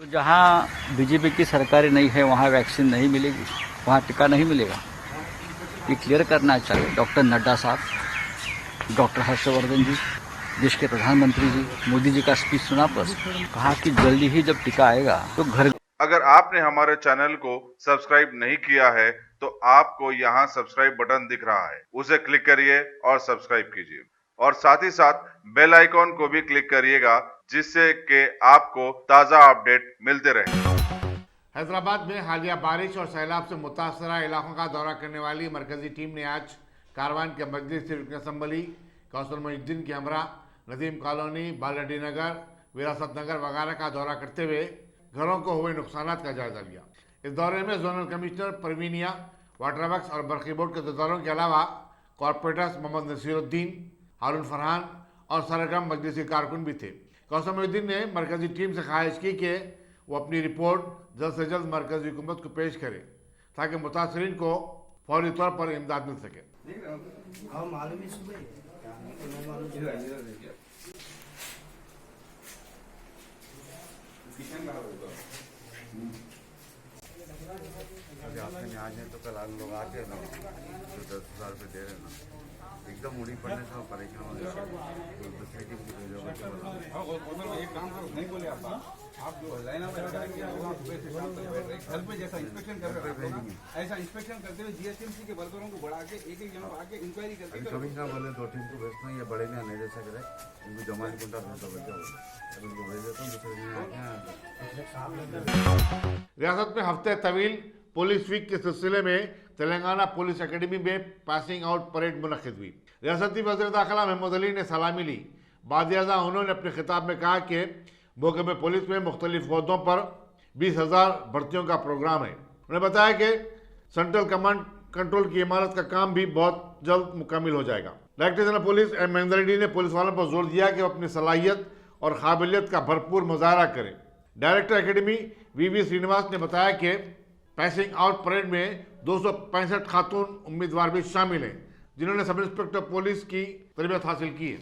जहाँ बीजेपी की सरकार नहीं है वहाँ वैक्सीन नहीं मिलेगी, वहाँ टीका नहीं मिलेगा। ये क्लियर करना चाहिए डॉक्टर नड्डा साहब, डॉक्टर हर्षवर्धन जी, देश के प्रधानमंत्री जी, मोदी जी का स्पीच सुना बस, कहा कि जल्दी ही जब टीका आएगा तो घर। अगर आपने हमारे चैनल को सब्सक्राइब नहीं किया है तो आपको यहाँ सब्सक्राइब बटन दिख रहा है, उसे क्लिक करिए और सब्सक्राइब कीजिए और साथ ही साथ बेल आइकॉन को भी क्लिक करिएगा जिससे कि आपको ताजा अपडेट मिलते रहे। हैदराबाद में हालिया बारिश और सैलाब से मुतासरा इलाकों का दौरा करने वाली मरकजी टीम ने आज कारवान के मजलिस रुकन असम्बली, कौसर मोहिउद्दीन की हमरा, नदीम कॉलोनी, बालडी नगर, विरासत नगर वगैरह का दौरा करते हुए घरों को हुए नुकसान का जायजा लिया। इस दौरे में जोनल कमिश्नर परवीनिया, वाटर वर्क्स और बरकी बोर्ड के दफ्तरों के अलावा कॉरपोरेटर्स मोहम्मद नसीरुद्दीन, हारून फरहान और सरगर्म मजलिसी कारकुन भी थे। कौसर मोहिउद्दीन ने मरकजी टीम से ख्वाहिश की कि वो अपनी रिपोर्ट जल्द से जल्द मरकजी हुकूमत को पेश करे ताकि मुतासरीन को फौरी तौर पर इमदाद मिल सके। अभी आपके आज है तो कल आगे लोग आके ना तो 10,000 रुपये दे रहे ना, एकदम उड़ी पड़ने से परेशान हो जाए। दूसरे टीम की एक काम करो, नहीं बोले आप जो लाइन में लगा के घर पे जैसा इंस्पेक्शन कर रहे हैं ऐसा इंस्पेक्शन करते हुए जीएसएमसी के वर्करों को बढ़ा के एक एक जन आके इंक्वायरी करके कमिश्नर बोले 2 टीम को भेजना, ये बड़े में नहीं दे सक रहे, इनको जमा कुंटा भेज दो, उनको भेज देता हूँ दूसरे दिन। रियासत में हफ्ते तवील पुलिस वीक के सिलसिले में तेलंगाना पुलिस एकेडमी में पासिंग आउट परेड मुनक्किद हुई। रियासती वज़ीर दाखिला महमूद अली ने सलामी ली। बादियाज़ा उन्होंने अपने खिताब में कहा कि मौके में पुलिस में मुख्तलिफ ओहदों पर 20,000 भर्तियों का प्रोग्राम है। उन्होंने बताया कि सेंट्रल कमांड कंट्रोल की इमारत का काम भी बहुत जल्द मुकम्मल हो जाएगा। Director general police M Mahendra Reddy ने पुलिस वालों पर जोर दिया कि वो अपनी सलाहियत और काबिलियत का भरपूर मुजाहरा करें। डायरेक्टर एकेडमी वीवी श्रीनिवास ने बताया कि पासिंग आउट परेड में 265 खातून उम्मीदवार भी शामिल हैं जिन्होंने सब इंस्पेक्टर पुलिस की तरबियत हासिल की है।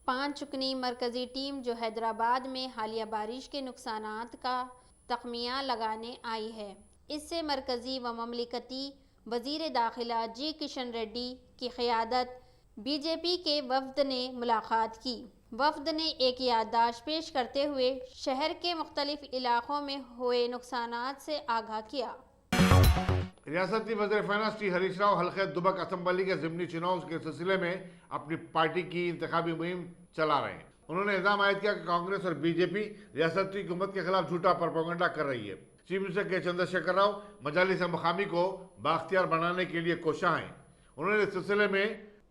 5 रुकनी मरकजी टीम जो हैदराबाद में हालिया बारिश के नुकसानात का तख्मिया लगाने आई है, इससे मरकजी व ममलिकती वजीर दाखिला जी किशन रेड्डी की क़यादत बीजेपी के वफ़द ने मुलाकात की। वफ़द ने एक याददाश्त पेश करते हुए शहर के मुख्तलिफ इलाकों में हुए नुकसानात से आगाह किया। रियासती वज़ीर फाइनेंस श्री हरीश राव हल्के दुबक असम्बली के ज़िमनी चुनाव के सिलसिले में अपनी पार्टी की इंतखाबी मुहिम चला रहे हैं। उन्होंने इल्ज़ाम आयद किया कि कांग्रेस और बीजेपी रियासती हुकूमत के खिलाफ झूठा प्रोपेगेंडा कर रही है। चीफ मिनिस्टर के चंद्रशेखर राव मजालिस मकामी को बाख्तियार बनाने के लिए कोशां हैं। उन्होंने इस सिलसिले में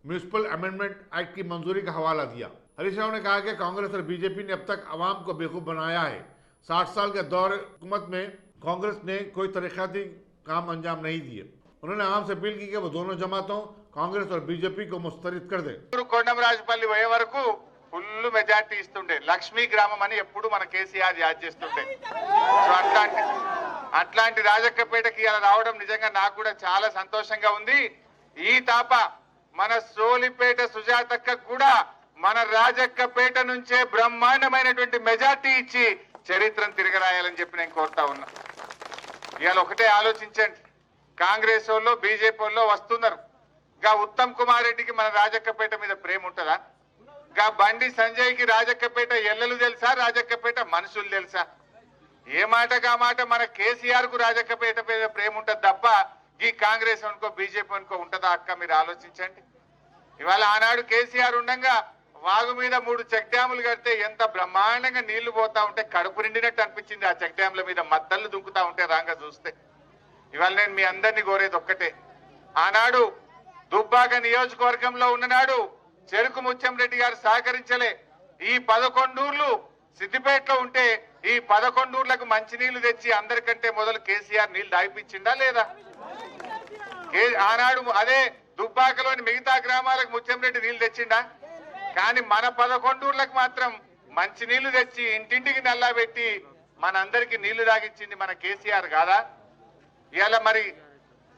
म्यूनिसिपल अमेंडमेंट एक्ट की मंजूरी का हवाला दिया। हरीश राव ने कहा कि कांग्रेस और बीजेपी ने अब तक अवाम को बेवकूफ़ बनाया है। 60 साल के दौर हुकूमत में कांग्रेस ने कोई तरीक़ाती काम अंजाम नहीं दिए। उन्होंने आवाम से अपील की कि वो दोनों जमातों कांग्रेस और बीजेपी को मुस्तरद कर दे। కొండమరాజపల్లి పోయే వరకు ఫుల్ మెజార్టీ ఇస్తుండే, లక్ష్మీ గ్రామం అని ఎప్పుడు మన కేసీఆర్ యాద్ చేస్తుండే. సో అట్లాంటి రాజక్కపేటకి ఇలా రావడం నిజంగా నాకు కూడా చాలా సంతోషంగా ఉంది. ఈ తాప మన సోలిపేట సుజాతక్క కూడా మన రాజక్కపేట నుంచే బ్రహ్మాండమైనటువంటి మెజార్టీ ఇచ్చి చరిత్రను తిరగరాయాలని చెప్పి నేను కోరుతా ఉన్నా. ఇవాళ ఒకటే ఆలోచించండి, కాంగ్రెస్ వాళ్ళు బీజేపీ వాళ్ళు వస్తున్నారు. గా ఉత్తమ్ కుమార్ రెడ్డికి మన రాజక్కపేట మీద ప్రేమ ఉంటుందా? గా బండి సంజయ్కి రాజక్కపేట ఎల్లలు తెలుసా, రాజక్కపేట మనుషులు తెలుసా? ఏ మాటగా మాట మన కేసీఆర్ కు రాజక్కపేట మీద ప్రేమ ఉంటుంది తప్ప ఈ కాంగ్రెస్ అనుకో బీజేపీ అనుకో ఉంటుందా అక్క? మీరు ఆలోచించండి. ఇవాళ ఆనాడు కేసీఆర్ ఉండగా వాగు మీద 3 చెక్ డ్యాములు కడితే ఎంత బ్రహ్మాండంగా నీళ్లు పోతా ఉంటే కడుపు నిండినట్టు అనిపించింది. ఆ చెక్ డ్యాముల మీద మద్దళ్ళు దుంకుతా ఉంటే రాంగా చూస్తే. ఇవాళ నేను మీ అందరినీ కోరేది ఒక్కటే, ఆనాడు దుబ్బాక నియోజకవర్గంలో ఉన్ననాడు చెరుకు ముత్యం రెడ్డి గారు సహకరించలే. ఈ 11 ఊర్లు సిద్దిపేటలో ఉంటే ఈ 11 ఊర్లకు మంచినీళ్లు తెచ్చి అందరికంటే మొదలు కేసీఆర్ నీళ్లు దాయిపించిండా లేదా? ఆనాడు అదే దుబ్బాకలోని మిగతా గ్రామాలకు ముత్యం రెడ్డి నీళ్లు తెచ్చిండా? కానీ మన 11 ఊర్లకు మాత్రం మంచి నీళ్లు తెచ్చి ఇంటింటికి నల్లా పెట్టి మనందరికి నీళ్లు తాగించింది మన కేసీఆర్ కాదా? ఇవాళ మరి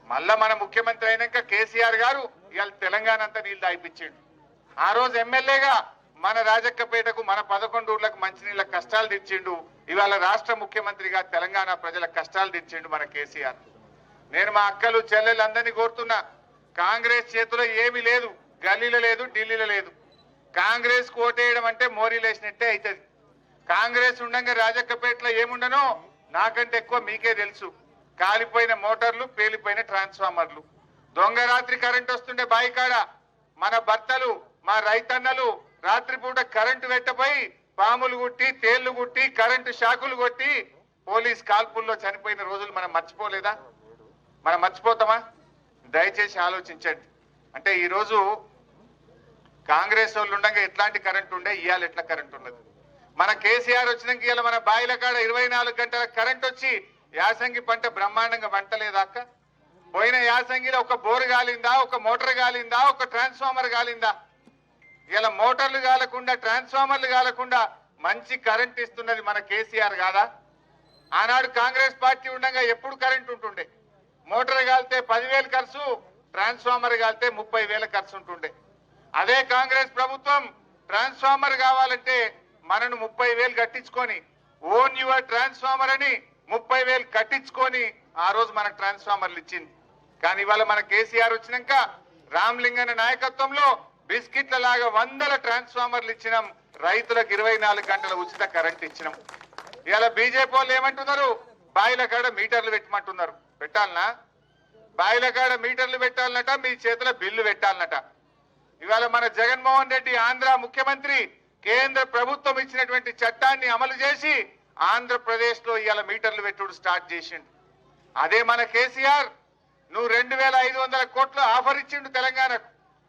మళ్ళా మన ముఖ్యమంత్రి అయినాక కేసీఆర్ గారు ఇవాళ తెలంగాణ అంతా నీళ్లు తాగిపించిండు. ఆ రోజు ఎమ్మెల్యేగా మన రాజక్కపేటకు మన 11 ఊర్లకు మంచినీళ్ళ కష్టాలు తెచ్చిండు. ఇవాళ రాష్ట్ర ముఖ్యమంత్రిగా తెలంగాణ ప్రజల కష్టాలు దించిండు మన కేసీఆర్. నేను మా అక్కలు చెల్లెలందరినీ కోరుతున్నా, కాంగ్రెస్ చేతిలో ఏమీ లేదు, గల్లీలో లేదు, ఢిల్లీలో లేదు. కాంగ్రెస్ ఓటేయడం అంటే మోరీలు వేసినట్టే అవుతుంది. కాంగ్రెస్ ఉండగా రాజక్కపేటలో ఏముండనో నాకంటే ఎక్కువ మీకే తెలుసు. కాలిపోయిన మోటార్లు, పేలిపోయిన ట్రాన్స్ఫార్మర్లు, దొంగ రాత్రి కరెంట్ వస్తుండే బాయికాడ మన భర్తలు, మా రైతన్నలు రాత్రిపూట కరెంటు పెట్టపోయి పాములు గుట్టి, తేళ్లు గుట్టి, కరెంటు షాకులు కొట్టి పోలీస్ కాల్పుల్లో చనిపోయిన రోజులు మనం మర్చిపోలేదా? మనం మర్చిపోతామా? దయచేసి ఆలోచించండి. అంటే ఈరోజు కాంగ్రెస్ వాళ్ళు ఉండగా ఎట్లాంటి కరెంట్ ఉండే, ఇవాళ ఎట్లా కరెంట్ ఉన్నది. మన కేసీఆర్ వచ్చినాక ఇవాళ మన బాయిల కాడ 24 గంటల కరెంట్ వచ్చి యాసంగి పంట బ్రహ్మాండంగా వంటలేదాక. పోయిన యాసంగిలో ఒక బోరు గాలిందా, ఒక మోటార్ గాలిందా, ఒక ట్రాన్స్ఫార్మర్ గాలిందా? ఇలా మోటార్లు కాలకుండా, ట్రాన్స్ఫార్మర్లు కాలకుండా మంచి కరెంట్ ఇస్తున్నది మన కేసీఆర్ కాదా? ఆనాడు కాంగ్రెస్ పార్టీ ఉండగా ఎప్పుడు కరెంట్ ఉంటుండే? మోటార్ కాలితే 10,000 ఖర్చు, ట్రాన్స్ఫార్మర్ కాలితే 30,000 ఖర్చు ఉంటుండే. అదే కాంగ్రెస్ ప్రభుత్వం ట్రాన్స్ఫార్మర్ కావాలంటే మనను 30,000 కట్టించుకొని, ఓన్ యువర్ ట్రాన్స్ఫార్మర్ అని 30,000 కట్టించుకొని ఆ రోజు మనకు ట్రాన్స్ఫార్మర్లు ఇచ్చింది. కానీ ఇవాళ మన కేసీఆర్ వచ్చినాక రామ్లింగన్న నాయకత్వంలో బిస్కెట్ల లాగా 100 ట్రాన్స్ఫార్మర్లు ఇచ్చినాం. రైతులకు 24 గంటల ఉచిత కరెంట్ ఇచ్చినాం. ఇవాళ బీజేపీ వాళ్ళు ఏమంటున్నారు? బాయిల కాడ మీటర్లు పెట్టమంటున్నారు. పెట్టాలనా? బాయిల కాడ మీటర్లు పెట్టాలన్నట, మీ చేతిలో బిల్లు పెట్టాలన్నట. ఇవాళ మన జగన్మోహన్ రెడ్డి ఆంధ్ర ముఖ్యమంత్రి కేంద్ర ప్రభుత్వం ఇచ్చినటువంటి చట్టాన్ని అమలు చేసి ఆంధ్రప్రదేశ్ లో ఇవాళ మీటర్లు పెట్టుడు స్టార్ట్ చేసిండు. అదే మన కేసీఆర్ నువ్వు 2,500 కోట్ల ఆఫర్ ఇచ్చిండు తెలంగాణకు.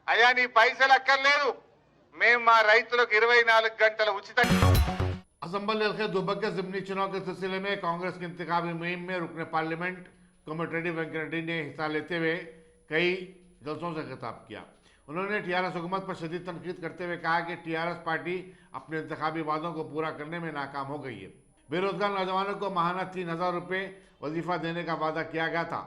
అయ్యా నీ పైసలు అక్కర్లేదు, మేము మా రైతులకు 24 గంటల ఉచిత. असम्बल हल्के दुबग्गा ज़िमनी चुनाव के सिलसिले में कांग्रेस की इंतखाबी मुहिम में रुकने पार्लियामेंट कॉमरेड वेंकट रेड्डी ने हिस्सा लेते हुए कई जलसों से खिताब किया। उन्होंने टीआरएस हुकूमत पर शदीद तनकीद करते हुए कहा कि टीआरएस पार्टी अपने इंतखाबी वादों को पूरा करने में नाकाम हो गई है। बेरोजगार नौजवानों को माहाना 3,000 रुपये वजीफा देने का वादा किया गया था,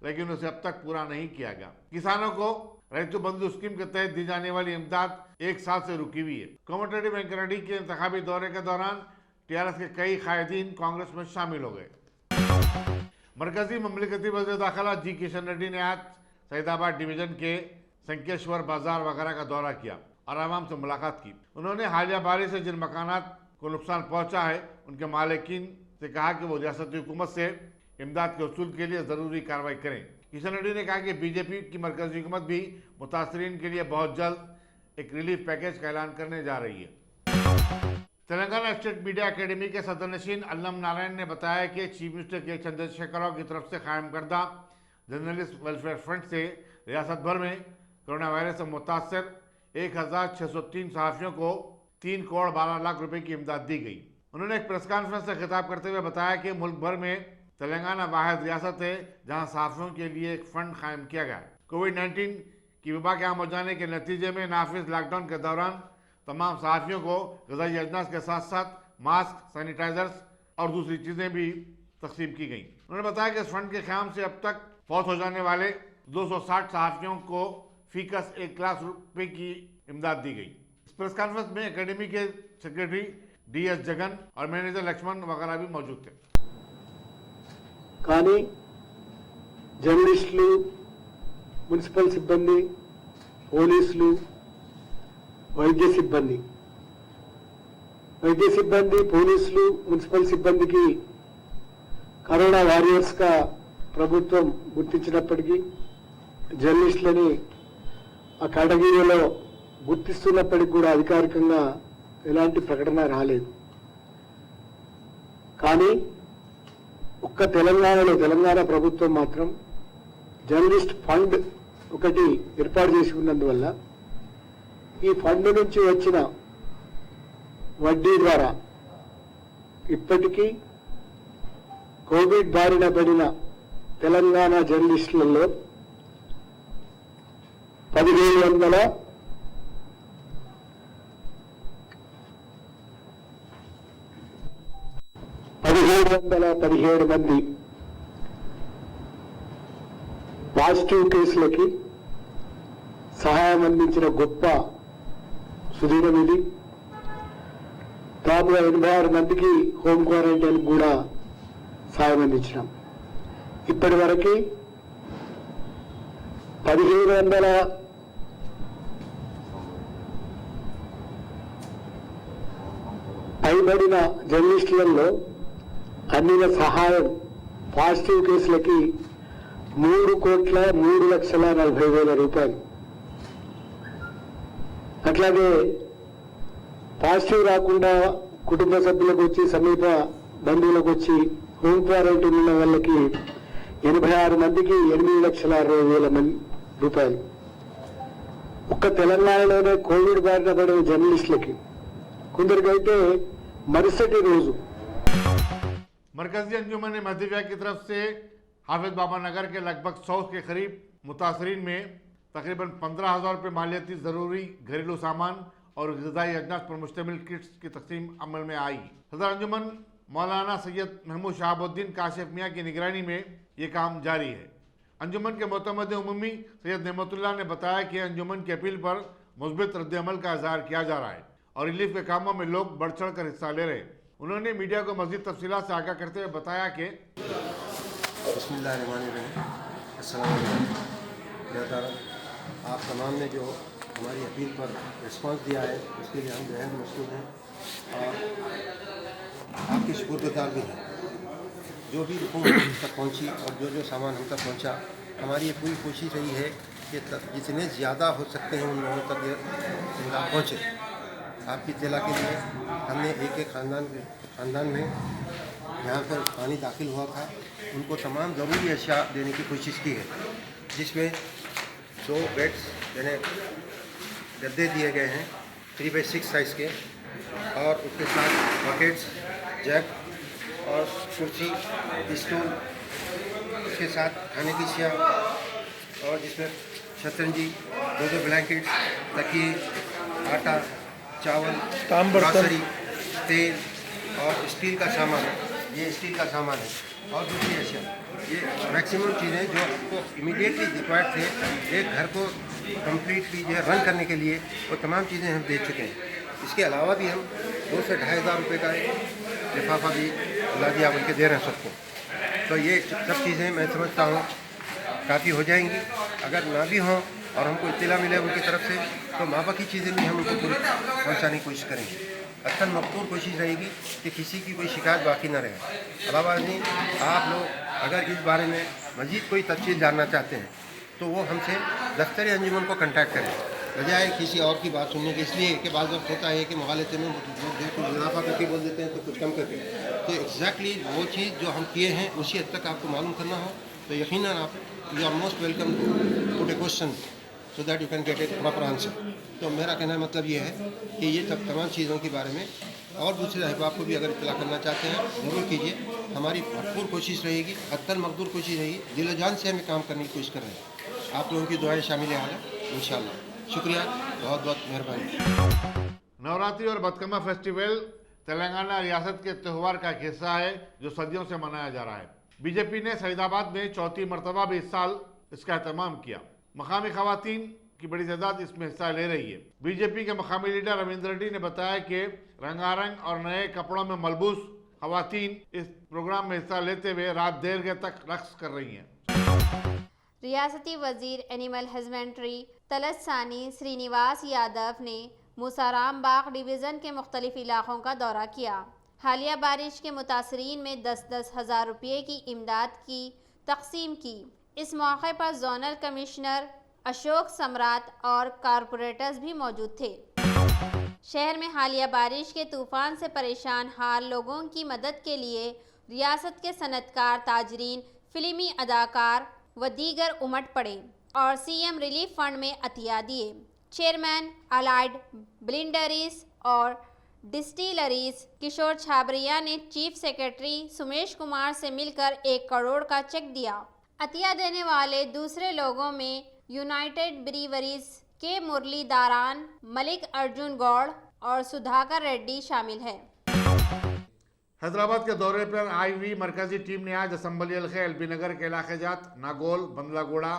लेकिन उसे अब तक पूरा नहीं किया गया। किसानों को रैतु बंधु स्कीम के तहत दी जाने वाली इमदाद 1 साल से रुकी हुई है। कॉमरेड वेंकट रेड्डी के इंतखाबी दौरे के दौरान टीआरएस के कई कायदीन कांग्रेस में शामिल हो गए। मरकजी ममलिकती वज़ीर दाखिला जी किशन रेड्डी ने आज सैदाबाद डिवीजन के संकेश्वर बाजार वगैरह का दौरा किया और आवाम से मुलाकात की। उन्होंने हालिया बारिश से जिन मकानात को नुकसान पहुंचा है उनके मालिकीन से कहा कि वो रियासती हुकूमत से इमदाद के वसूल के लिए ज़रूरी कार्रवाई करें। किशन रेड्डी ने कहा कि बीजेपी की मरकजी हुकूमत भी मुतासरीन के लिए बहुत जल्द एक रिलीफ पैकेज का ऐलान करने जा रही है। तेलंगाना स्टेट मीडिया अकेडमी के सदनशीन अल्लम नारायण ने बताया कि चीफ मिनिस्टर के चंद्रशेखर राव की तरफ से कायम करदा जर्नलिस्ट वेलफेयर फ्रंट से रियासत भर में कोरोना वायरस से मुतासर 1,603 सहाफ़ियों को 3 करोड़ 12 लाख रुपए की इमदाद दी गई। उन्होंने एक प्रेस कॉन्फ्रेंस से खिताब करते हुए बताया कि मुल्क भर में तेलंगाना वाहिद रियासत है जहां सहाफ़ियों के लिए एक फंड कायम किया गया है। कोविड-19 की वबा के आम हो जाने के नतीजे में नाफिज लॉकडाउन के दौरान तमाम सहाफ़ियों को ग़िज़ाई अजनास के साथ साथ मास्क, सैनिटाइजर्स और दूसरी चीज़ें भी तकसीम की गई। उन्होंने बताया कि इस फंड के क़याम से अब तक फौत हो जाने वाले 260 सहाफ़ियों को फीकस 1 लाख रुपए की इमदाद दी गई। इस प्रेस कॉन्फ्रेंस में अकेडमी के सेक्रेटरी DS जगन और मैनेजर लक्ष्मण वगैरह भी मौजूद थे। కానీ జర్నలిస్టులు, మున్సిపల్ సిబ్బంది, పోలీసులు, వైద్య సిబ్బంది, పోలీసులు, మున్సిపల్ సిబ్బందికి కరోనా వారియర్స్గా ప్రభుత్వం గుర్తించినప్పటికీ జర్నలిస్టులని ఆ కేటగిరీలో గుర్తిస్తున్నప్పటికీ కూడా అధికారికంగా ఎలాంటి ప్రకటన రాలేదు. కానీ ఒక్క తెలంగాణ ప్రభుత్వం మాత్రం జర్నలిస్ట్ ఫండ్ ఒకటి ఏర్పాటు చేసి ఉన్నందువల్ల ఈ ఫండ్ నుంచి వచ్చిన వడ్డీ ద్వారా ఇప్పటికీ కోవిడ్ బారిన పడిన తెలంగాణ జర్నలిస్టులలో 1,717 మంది పాజిటివ్ కేసులకి సహాయం అందించిన గొప్ప సుధీరం ఇది. దాదాపుగా 86 మందికి హోమ్ క్వారంటైన్ కూడా సాయం అందించినాం. ఇప్పటి వరకు 1700 పైబడిన జర్నలిస్టులలో అందిన సహాయం పాజిటివ్ కేసులకి 3,03,40,000 రూపాయలు. అట్లాగే పాజిటివ్ రాకుండా కుటుంబ సభ్యులకు వచ్చి సమీప బంధువులకు వచ్చి హోమ్ క్వారంటైన్ ఉన్న వాళ్ళకి 86 మందికి 8,60,60,000 రూపాయలు. ఒక్క తెలంగాణలోనే కోవిడ్ బారిన పడిన జర్నలిస్టులకి కొందరికైతే మరుసటి రోజు मरकजी अंजुमन मदविया की तरफ से हाफिज बाबा नगर के लगभग 100 के करीब मुतासरीन में तकरीबन 15,000 रुपये मालियाती ज़रूरी घरेलू सामान और ग़िज़ाई अजनास पर मुश्तमिल किट्स की तकसीम अमल में आई। सदर अंजुमन मौलाना सैयद महमूद शहाबुद्दीन काशिफ मियाँ की निगरानी में ये काम जारी है। अंजुमन के मोतमद उमूमी सैयद नेमतुल्लाह ने बताया कि अंजुमन की अपील पर मुस्बित रद्द-ए-अमल का इज़हार किया जा रहा है और रिलीफ के कामों में लोग बढ़ चढ़ कर हिस्सा ले रहे हैं। उन्होंने मीडिया को मज़ीद तफसीलात से आगाह करते हुए बताया कि आप तमाम ने जो हमारी अपील पर रिस्पांस दिया है उसके लिए हम बेहद मशहूर हैं और आपके शुक्रगुजार भी हैं। जो भी रकम हम तक पहुँची और जो जो सामान हम तक पहुँचा, हमारी ये पूरी कोशिश रही है कि जितने ज़्यादा हो सकते हैं उन लोगों तक ये इमदाद पहुँचे। आपकी इत्तला के लिए हमने एक ख़ानदान में यहाँ पर पानी दाखिल हुआ था, उनको तमाम ज़रूरी अशिया देने की कोशिश की है, जिसमें 2 बेड्स यानी गद्दे दिए गए हैं 3/6 साइज़ के और उसके साथ बकेट्स, जग और कुर्सी, स्टूल, उसके साथ खाने की अशिया और जिसमें शतरंजी, 2 ब्लैंकेट्स, तकिए, आटा, चावल, ग्रॉसरी, तेल और स्टील का सामान है। ये स्टील का सामान है और दूसरी अशिया, ये मैक्सिमम चीज़ें जो आपको इमीडिएटली रिक्वायर्ड थे एक घर को कम्प्लीटली जो है रन करने के लिए, वो तमाम चीज़ें हम दे चुके हैं। इसके अलावा भी हम 2 से 2,500 रुपये का लिफाफा भी अल्लाह दिया बोल के दे रहे हैं सबको। तो ये सब चीज़ें मैं समझता हूँ काफ़ी हो जाएंगी। अगर ना भी हों और हमको इत्तला मिले उनकी तरफ से तो मापा की चीज़ें भी हम उनको पूरी पहुँचाने की कोशिश करेंगे। अक्सर मकबूल कोशिश रहेगी कि किसी की कोई शिकायत बाकी ना रहे। अलावा नहीं, आप लोग अगर इस बारे में मज़ीद कोई तफसील जानना चाहते हैं तो वो हमसे दफ्तर अंजुमन को कंटैक्ट करें, बजाय किसी और की बात सुनने के। इसलिए कि बाज़ वक्त होता है कि मुखालते में कुछ मुनाफा करके बोल देते हैं तो कुछ कम करके। तो एग्जैक्टली वो चीज़ जो हम किए हैं उसी हद तक आपको मालूम करना हो तो यकीनन आप you are most welcome to put a question so that you can get a proper answer. तो मेरा कहना मतलब ये है कि ये सब तमाम चीज़ों के बारे में और दूसरे अहबाब को भी अगर इत्तला करना चाहते हैं ज़रूर कीजिए। हमारी भरपूर कोशिश रहेगी, हत्तल मकदूर कोशिश रहेगी, दिल जान से हमें काम करने की कोशिश कर रहे हैं। आप लोगों की दुआएं शामिल हाल है इंशाअल्लाह। शुक्रिया, बहुत बहुत मेहरबानी। नवरात्रि और बदकमा फेस्टिवल तेलंगाना रियासत के त्यौहार का एक हिस्सा है जो सदियों से मनाया जा रहा है। बीजेपी ने सईदाबाद में 4थी मरतबा भी इस साल इसका एहतमाम किया। मकामी खवातीन की बड़ी तादाद इसमें हिस्सा ले रही है। बीजेपी के मकामी लीडर रविंद्र रेड्डी ने बताया कि रंगारंग और नए कपड़ों में मलबूस खवातीन इस प्रोग्राम में हिस्सा लेते हुए रात देर तक रक्स कर रही हैं। रियासती वजीर एनिमल हस्बेंड्री तलसानी श्रीनिवास यादव ने मूसाराम बाग डिवीज़न के मुख्तलिफ इलाकों का दौरा किया। हालिया बारिश के मुतासरीन में 10-10 हज़ार रुपये की इमदाद की तकसीम की। इस मौके पर जोनल कमिश्नर अशोक सम्राट और कारपोरेटर्स भी मौजूद थे। शहर में हालिया बारिश के तूफान से परेशान हाल लोगों की मदद के लिए रियासत के सनतकार, ताजरीन, फिल्मी अदाकार व दीगर उमड़ पड़े और सीएम रिलीफ फंड में अतिया दिए। चेयरमैन अलाइड ब्लिंडरीज और डिस्टिलरीज किशोर छाबरिया ने चीफ सेक्रेटरी सुमेश कुमार से मिलकर 1 करोड़ का चेक दिया। अतिया देने वाले दूसरे लोगों में यूनाइटेड ब्रीवरीज के मुरलीदारान, मलिक अर्जुन गौड़ और सुधाकर रेड्डी शामिल है। हैदराबाद के दौरे पर आई हुई मरकजी टीम ने आज असम्बली अलखे एलबी नगर के इलाके जात नागोल, बंदलागोड़ा,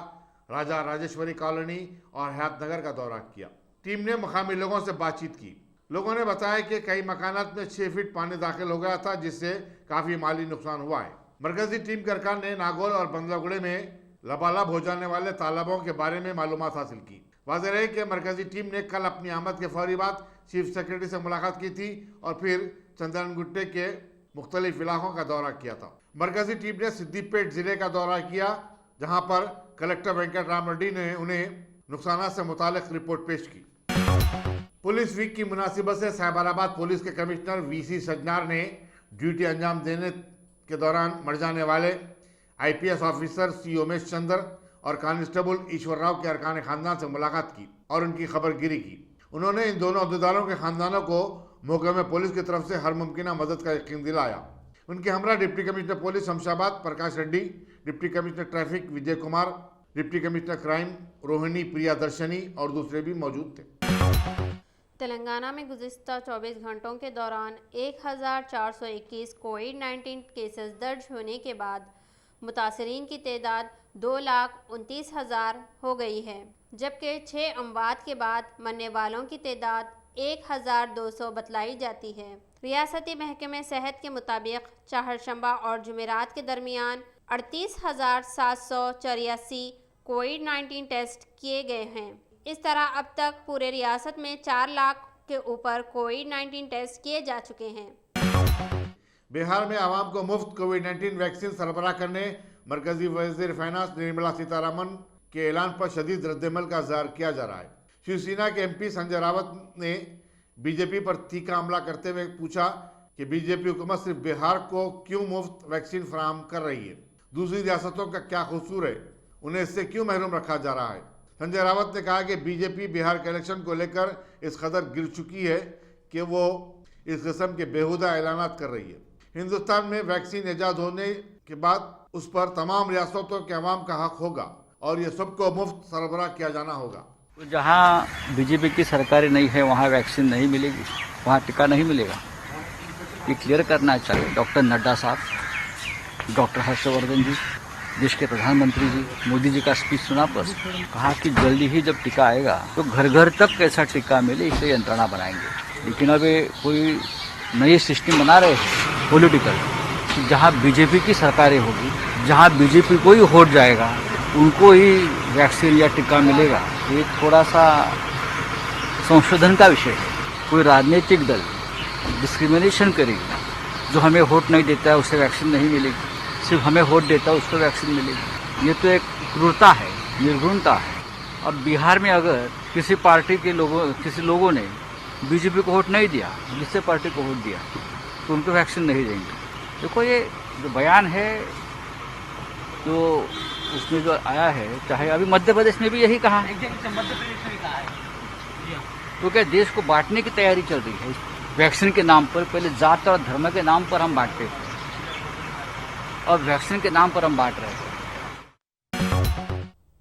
राजा राजेश्वरी कॉलोनी और हयात नगर का दौरा किया। टीम ने मकामी लोगों से बातचीत की। लोगों ने बताया कि कई मकानात में 6 फीट पानी दाखिल हो गया था, जिससे काफी माली नुकसान हुआ है। मरकजी टीम के अरकान ने नागौल और बंदलागुड़े में लबालब हो जाने वाले तालाबों के बारे में मालूमात हासिल की। वाज़ेह रहे कि मरकजी टीम ने कल अपनी आमद के फौरी बाद चीफ सेक्रेटरी से मुलाकात की थी और फिर चंदनगुट्टे के मुख्तलिफ इलाकों का दौरा किया था। मरकजी टीम ने सिद्दीपेट जिले का दौरा किया, जहां पर कलेक्टर वेंकट राम रेड्डी ने उन्हें नुकसान से मुतालिक रिपोर्ट पेश की। पुलिस वीक की मुनासिबत से साइबराबाद पुलिस के कमिश्नर वीसी सजनार ने ड्यूटी अंजाम देने के दौरान मर जाने वाले IPS officer C Umesh Chandra और कांस्टेबल ईश्वर राव के अरकान खानदान से मुलाकात की और उनकी खबरगिरी की। उन्होंने इन दोनों अहदेदारों के खानदानों को मौके में पुलिस की तरफ से हर मुमकिन मदद का यकीन दिलाया। उनके हमरा deputy commissioner police Shamshabad Prakash Reddy, deputy commissioner traffic Vijay Kumar, deputy commissioner crime Rohini Priya Darshani और दूसरे भी मौजूद थे। तेलंगाना में गुज़िश्ता 24 घंटों के दौरान 1421 कोविड-19 केसेस दर्ज होने के बाद मुतासरीन की तादाद 2,29,000 हो गई है, जबकि 6 अमवात के बाद मरने वालों की तादाद 1,200 बतलाई जाती है। रियासती महकमे सेहत के मुताबिक चाहरशंबा और जुमेरात के दरमियान 38,784 कोविड-19 टेस्ट किए गए हैं। इस तरह अब तक पूरे रियासत में 4 लाख के ऊपर कोविड-19 टेस्ट किए जा चुके हैं। बिहार में आवाम को मुफ्त कोविड-19 वैक्सीन सरबराह करने मरकजी वज़ीर फाइनेंस निर्मला सीतारमन के ऐलान पर शदीद रद्दमल का ज़ाहिर किया जा रहा है। शिवसेना के MP संजय रावत ने बीजेपी पर तीखा हमला करते हुए पूछा कि बीजेपी हुकूमत सिर्फ बिहार को क्यों मुफ्त वैक्सीन फराहम कर रही है, दूसरी रियासतों का क्या कसूर है, उन्हें इससे क्यों महरूम रखा जा रहा है। संजय रावत ने कहा कि बीजेपी बिहार के इलेक्शन को लेकर इस कदर गिर चुकी है कि वो इस किस्म के बेहुदा ऐलानात कर रही है। हिंदुस्तान में वैक्सीन ईजाद होने के बाद उस पर तमाम रियासतों के अवाम का हक होगा और ये सबको मुफ्त सरबराह किया जाना होगा। जहाँ बीजेपी की सरकार नहीं है वहाँ वैक्सीन नहीं मिलेगी, वहाँ टीका नहीं मिलेगा। ये क्लियर करना चाहिए डॉक्टर नड्डा साहब, डॉक्टर हर्षवर्धन जी, देश के प्रधानमंत्री जी, मोदी जी का स्पीच सुना पर कहा कि जल्दी ही जब टीका आएगा तो घर घर तक कैसा टीका मिले इसे यंत्रणा बनाएंगे। लेकिन अब कोई नई सिस्टम बना रहे हैं पॉलिटिकल, जहाँ बीजेपी की सरकारें होगी, जहाँ बीजेपी को ही वोट जाएगा उनको ही वैक्सीन या टीका मिलेगा। ये थोड़ा सा संशोधन का विषय है। कोई राजनीतिक दल डिस्क्रिमिनेशन करेगी, जो हमें वोट नहीं देता है उसे वैक्सीन नहीं मिलेगी, सिर्फ हमें वोट देता है उसको वैक्सीन मिलेगी। ये तो एक क्रूरता है, निर्गुणता है। और बिहार में अगर किसी पार्टी के किसी लोगों ने बीजेपी को वोट नहीं दिया, जिससे पार्टी को वोट दिया, तो उनको वैक्सीन नहीं देंगे। देखो ये जो बयान है तो उसमें जो आया है, चाहे अभी मध्य प्रदेश में भी यही कहा है, तो क्या देश को बांटने की तैयारी चल रही है वैक्सीन के नाम पर। पहले जात और धर्म के नाम पर हम बांटते थे और वैक्सीन के नाम पर हम बांट रहे थे।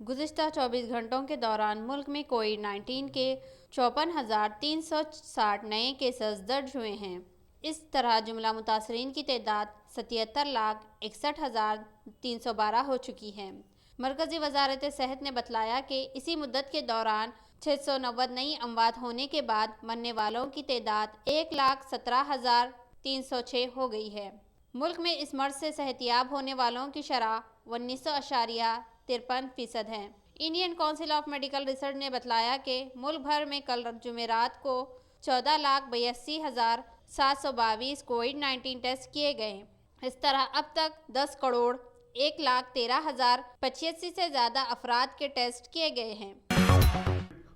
गुज़िश्ता 24 घंटों के दौरान मुल्क में कोविड-19 के 54,360 नए केसेस दर्ज हुए हैं। इस तरह जुमला मुतासरीन की तादाद 77,61,312 हो चुकी है। मरकज़ी वजारत सेहत ने बतलाया कि इसी मुद्दत के दौरान 690 नई अमवात होने के बाद मरने वालों की तादाद 1,17,306 हो गई है। मुल्क में इस मर्ज से सेहतियाब होने वालों की शरह 19.53% है। Indian council of medical research ने बतलाया कि मुल्क भर में कल जुमेरात को 14,82,722 कोविड-19 टेस्ट किए गए। इस तरह अब तक 10,13,085 से ज़्यादा अफराद के टेस्ट किए गए हैं।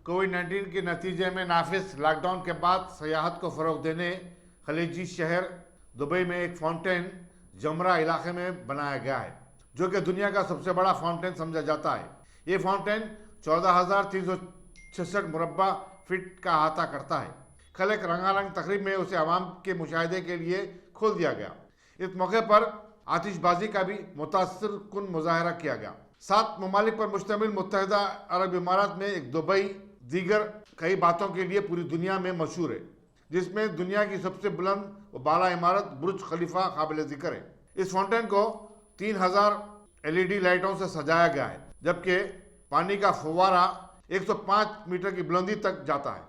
कोविड-19 के नतीजे में नाफिज लॉकडाउन के बाद सयाहत को फ़रोग देने खलीजी शहर दुबई में एक फाउंटेन जमरा इलाके में बनाया गया है, जो कि दुनिया का सबसे बड़ा फाउंटेन समझा जाता है। ये फाउंटेन 14,366 मुरब्बा फीट का अहाता करता है। कल एक रंगारंग तकरीब में उसे आवाम के मुशाहिदे के लिए खोल दिया गया। इस मौके पर आतिशबाजी का भी मुतासिर कुन मुजाहरा किया गया। 7 ममालिक पर मुश्तमिल मुत्तहिदा अरब इमारात में एक दुबई दीगर कई बातों के लिए पूरी दुनिया में मशहूर है, जिसमें दुनिया की सबसे बुलंद व बाला इमारत बुर्ज खलीफा काबिल जिक्र है। इस फाउंटेन को 3000 LED लाइटों से सजाया गया है, जबकि पानी का फव्वारा 105 मीटर की बुलंदी तक जाता है।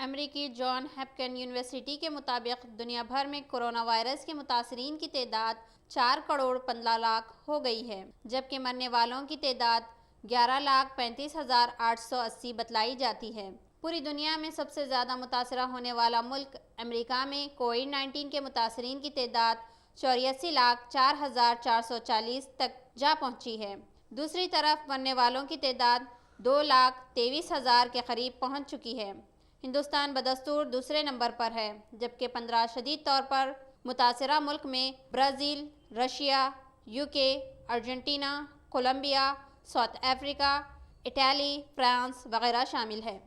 अमेरिकी जॉन हॉपकिंस यूनिवर्सिटी के मुताबिक दुनिया भर में कोरोना वायरस के मुतासरीन की तादाद 4,15,00,000 हो गई है, जबकि मरने वालों की तादाद 11,35,880 बतलाई जाती है। पूरी दुनिया में सबसे ज़्यादा मुतासरा होने वाला मुल्क अमेरिका में कोविड-19 के मुतासरीन की तादाद 84,04,440 तक जा पहुंची है। दूसरी तरफ मरने वालों की तादाद 2,23,000 के करीब पहुंच चुकी है। हिंदुस्तान बदस्तूर दूसरे नंबर पर है, जबकि 15 शदीद तौर पर मुतासरा मुल्क में Brazil, Russia, UK, Argentina, Colombia, South Africa, Italy, France वगैरह शामिल है।